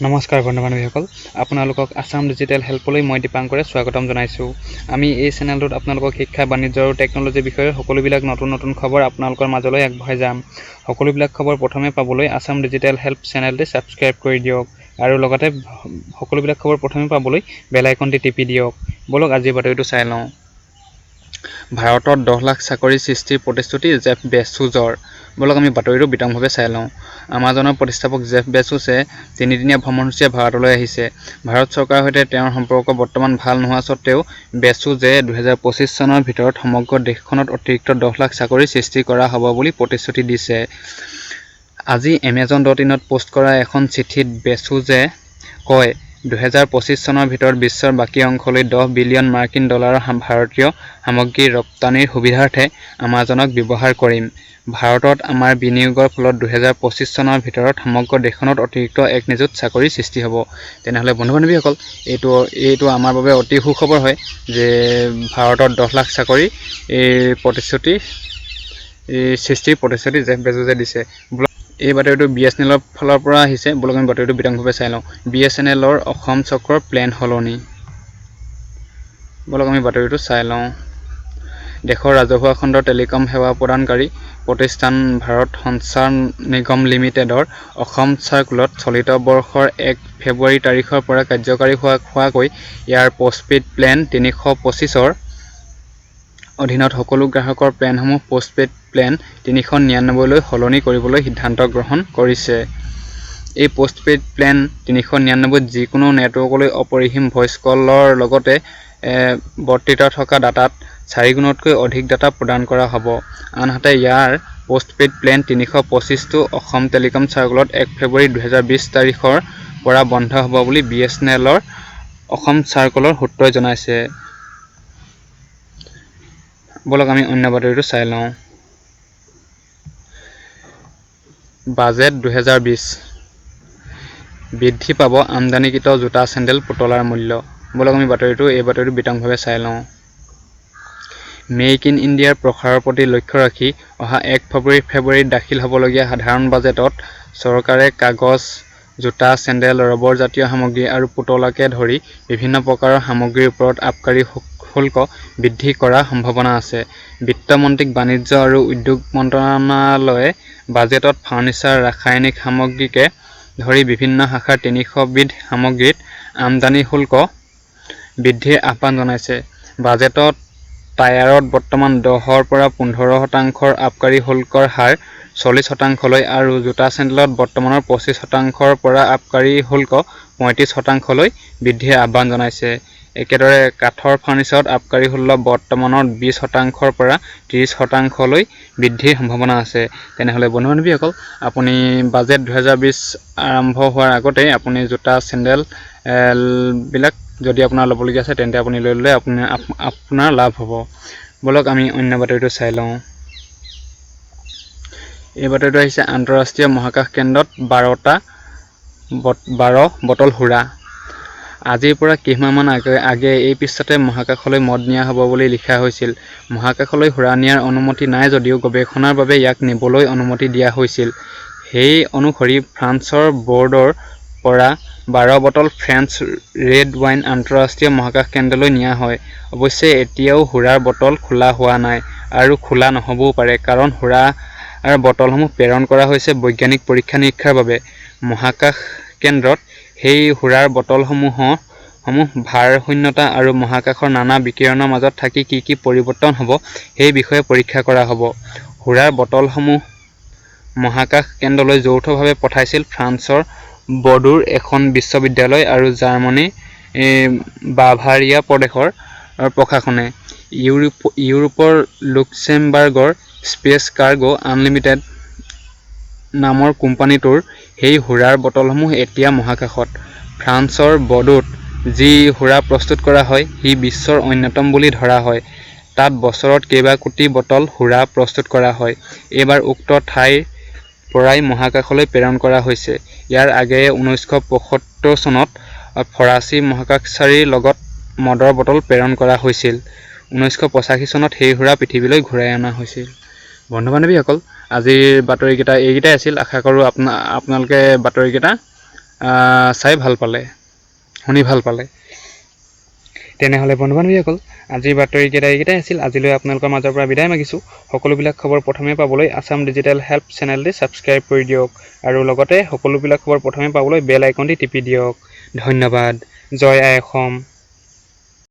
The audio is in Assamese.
নমস্কাৰ বন্ধু-বান্ধৱীসকল আপোনালোকক আসাম ডিজিটেল হেল্পলৈ মই দীপাংকৰে স্বাগতম জনাইছো। আমি এই চেনেলটোত আপোনালোকক শিক্ষা বাণিজ্য আৰু টেকনলজি বিষয়ৰ সকলোবিলাক নতুন খবৰ আপোনালোকৰ মাজলৈ আগবঢ়াই যাম। সকলোবিলাক খবৰ প্ৰথমে পাবলৈ আসাম ডিজিটেল হেল্প চেনেলটি সাবস্ক্ৰাইব কৰি দিয়ক আৰু লগতে সকলোবিলাক খবৰ প্ৰথমে পাবলৈ বেল আইকনটি টিপি দিয়ক। বলক আজিৰ বাতৰিটো চাই লওঁ। ভাৰতত 10 লাখ চাকৰি সৃষ্টিৰ প্ৰতিশ্ৰুতি জেফ বেজোছৰ। বলক আমি বাতৰিটো বিতংভাৱে চাই লওঁ। আমাজনৰ প্ৰতিষ্ঠাপক জেফ বেজোছে তিনিদিনীয়া ভ্ৰমণসূচীৰে ভাৰতলৈ আহিছে। ভাৰত চৰকাৰৰ সৈতে তেওঁৰ সম্পৰ্ক বৰ্তমান ভাল নোহোৱা স্বত্বেও বেজোছে 2025 চনৰ ভিতৰত সমগ্ৰ দেশখনত অতিৰিক্ত 10 লাখ চাকৰি সৃষ্টি কৰা হ'ব বুলি প্ৰতিশ্ৰুতি দিছে। আজি Amazon.in-ত পোষ্ট কৰা এখন চিঠিত বেজোছে কয়, 2025 চনৰ ভিতৰত বিশ্বৰ বাকী অংশলৈ $10 বিলিয়ন মাৰ্কিন ডলাৰৰ ভাৰতীয় সামগ্ৰী ৰপ্তানিৰ সুবিধাৰ্থে আমাজনক ব্যৱহাৰ কৰিম। ভাৰতত আমাৰ বিনিয়োগৰ ফলত 2025 চনৰ ভিতৰত সমগ্ৰ দেশখনত অতিৰিক্ত 1 নিযুত চাকৰি সৃষ্টি হ'ব। তেনেহ'লে বন্ধু-বান্ধৱীসকল এইটো আমাৰ বাবে অতি সুখবৰ হয় যে ভাৰতত 10 লাখ চাকৰি সৃষ্টিৰ প্ৰতিশ্ৰুতি জেফ বেজোছে দিছে। এই বাতৰিটো BSNLৰ ফালৰ পৰা আহিছে। বলক আমি বাতৰিটো বিতংভাৱে চাই লওঁ। BSNLৰ অসম চক্ৰৰ প্লেন সলনি। বলক আমি বাতৰিটো চাই লওঁ। দেশৰ ৰাজহুৱা খণ্ডৰ টেলিকম সেৱা প্ৰদানকাৰী প্ৰতিষ্ঠান ভাৰত সঞ্চাৰ নিগম লিমিটেডৰ অসম চাৰ্কলত চলিত বৰ্ষৰ 1 ফেব্ৰুৱাৰী তাৰিখৰ পৰা কাৰ্যকাৰী হোৱাকৈ ইয়াৰ পোষ্টপেইড প্লেন 325ৰ অধীনত সকলো গ্ৰাহকৰ প্লেনসমূহ পোষ্টপেইড প্লেন 399লৈ সলনি কৰিবলৈ সিদ্ধান্ত গ্ৰহণ কৰিছে। এই পোষ্টপেইড প্লেন 399ত যিকোনো নেটৱৰ্কলৈ অপৰিসীম ভইচ কলৰ লগতে বৰ্তিত থকা ডাটাত 4 গুণতকৈ অধিক ডাটা প্ৰদান কৰা হ'ব। আনহাতে ইয়াৰ পোষ্টপেইড প্লেন 325টো অসম টেলিকম চাৰ্কলত 1 ফেব্ৰুৱাৰী 2020 তাৰিখৰ পৰা বন্ধ হ'ব বুলি BSNLৰ অসম চাৰ্কলৰ সূত্ৰই জনাইছে। বলক আমি অন্য বাতৰিটো চাই লওঁ। বাজেট 2020 বৃদ্ধি পাব আমদানিকৃত জোতা চেণ্ডেল পুতলাৰ মূল্য। বলক আমি এই বাতৰিটো বিতংভাৱে চাই লওঁ। মেক ইন ইণ্ডিয়াৰ প্ৰসাৰৰ প্ৰতি লক্ষ্য ৰাখি অহা 1 ফেব্ৰুৱাৰীত দাখিল হ'বলগীয়া সাধাৰণ বাজেটত চৰকাৰে কাগজ, জোতা, চেণ্ডেল, ৰবৰ জাতীয় সামগ্ৰী আৰু পুতলাকে ধৰি বিভিন্ন প্ৰকাৰৰ সামগ্ৰীৰ ওপৰত আবকাৰী শুল্ক বৃদ্ধি কৰাৰ সম্ভাৱনা আছে। বিত্ত মন্ত্ৰীক বাণিজ্য আৰু উদ্যোগ মন্ত্ৰণালয়ে বাজেটত ফাৰ্ণিচাৰ, ৰাসায়নিক সামগ্ৰীকে ধৰি বিভিন্ন শাখাৰ 300 বিধ সামগ্ৰীত আমদানি শুল্ক বৃদ্ধিৰ আহ্বান জনাইছে। বাজেটত টায়াৰত বৰ্তমান 10ৰ পৰা 15% আবকাৰী শুল্কৰ হাৰ 40%লৈ আৰু জোতা চেণ্ডেলত বৰ্তমানৰ 25%ৰ পৰা আবকাৰী শুল্ক 35%লৈ বৃদ্ধিৰ আহ্বান জনাইছে। একেদৰে কাঠৰ ফাৰ্ণিচাৰত আবকাৰী শুল্ক বৰ্তমানৰ 20%ৰ পৰা 30%লৈ বৃদ্ধিৰ সম্ভাৱনা আছে। তেনেহ'লে বন্ধু-বান্ধৱীসকল আপুনি বাজেট 2020 আৰম্ভ হোৱাৰ আগতেই আপুনি জোতা চেণ্ডেল বিলাক যদি আপোনাৰ ল'বলগীয়া আছে তেন্তে আপুনি লৈ ল'লে আপোনাৰ লাভ হ'ব। বলক আমি অন্য বাতৰিটো চাই লওঁ। এই বাতৰিটো আহিছে আন্তঃৰাষ্ট্ৰীয় মহাকাশ কেন্দ্ৰত 12 বটল সুৰা। আজিৰ পৰা কেইমাহমান আগে এই পৃষ্ঠতে মহাকাশলৈ মদ নিয়া হ'ব বুলি লিখা হৈছিল। মহাকাশলৈ সুৰা নিয়াৰ অনুমতি নাই যদিও গৱেষণাৰ বাবে ইয়াক নিবলৈ অনুমতি দিয়া হৈছিল। সেই অনুসৰি ফ্ৰান্সৰ বৰ্ডৰ পৰা 12 বটল ফ্ৰেঞ্চ ৰেড ৱাইন আন্তঃৰাষ্ট্ৰীয় মহাকাশ কেন্দ্ৰলৈ নিয়া হয়। অৱশ্যে এতিয়াও সুৰাৰ বটল খোলা হোৱা নাই আৰু খোলা নহ'বও পাৰে, কাৰণ সুৰাৰ বটলসমূহ প্ৰেৰণ কৰা হৈছে বৈজ্ঞানিক পৰীক্ষা-নিৰীক্ষাৰ বাবে। মহাকাশ কেন্দ্ৰত সেই সুৰাৰ বটলসমূহ ভাৰশূন্যতা আৰু মহাকাশৰ নানা বিকিৰণৰ মাজত থাকি কি পৰিৱৰ্তন হ'ব সেই বিষয়ে পৰীক্ষা কৰা হ'ব। সুৰাৰ বটলসমূহ মহাকাশ কেন্দ্ৰলৈ যৌথভাৱে পঠাইছিল ফ্ৰান্সৰ বৰ্ডোৰ এখন বিশ্ববিদ্যালয় আৰু জাৰ্মানীৰ বাভাৰিয়া প্ৰদেশৰ প্ৰশাসনে। ইউৰোপৰ লুক্সেমবাৰ্গৰ স্পেচ কাৰ্গো আনলিমিটেড নামৰ কোম্পানীটোৰ সেই সুৰাৰ বটলসমূহ এতিয়া মহাকাশত। ফ্ৰান্সৰ বৰ্ডোত যি সুৰা প্ৰস্তুত কৰা হয় সি বিশ্বৰ অন্যতম বুলি ধৰা হয়। তাত বছৰত কেইবা কোটি বটল সুৰা প্ৰস্তুত কৰা হয়। এইবাৰ উক্ত ঠাইৰ পৰাই মহাকাশলৈ প্ৰেৰণ কৰা হৈছে। ইয়াৰ আগেয়ে 1975 চনত ফৰাচী মহাকাশচাৰীৰ লগত মদৰ বটল প্ৰেৰণ কৰা হৈছিল। 1985 চনত সেই সুৰা পৃথিৱীলৈ ঘূৰাই অনা হৈছিল। বন্ধু-বান্ধৱীসকল আজিৰ বাতৰিকেইটা এইকেইটাই আছিল। আশা কৰোঁ আপোনালোকে বাতৰিকেইটা চাই ভাল পালে, শুনি ভাল পালে। তেনেহ'লে বন্ধু বান্ধৱীসকল, আজিৰ বাতৰিকেইটা এইকেইটাই আছিল। আজিলৈ আপোনালোকৰ মাজৰ পৰা বিদায় মাগিছোঁ। সকলোবিলাক খবৰ প্ৰথমে পাবলৈ আছাম ডিজিটেল হেল্প চেনেলটি ছাবস্ক্ৰাইব কৰি দিয়ক আৰু লগতে সকলোবিলাক খবৰ প্ৰথমে পাবলৈ বেল আইকনটি টিপি দিয়ক। ধন্যবাদ। জয় আই অসম।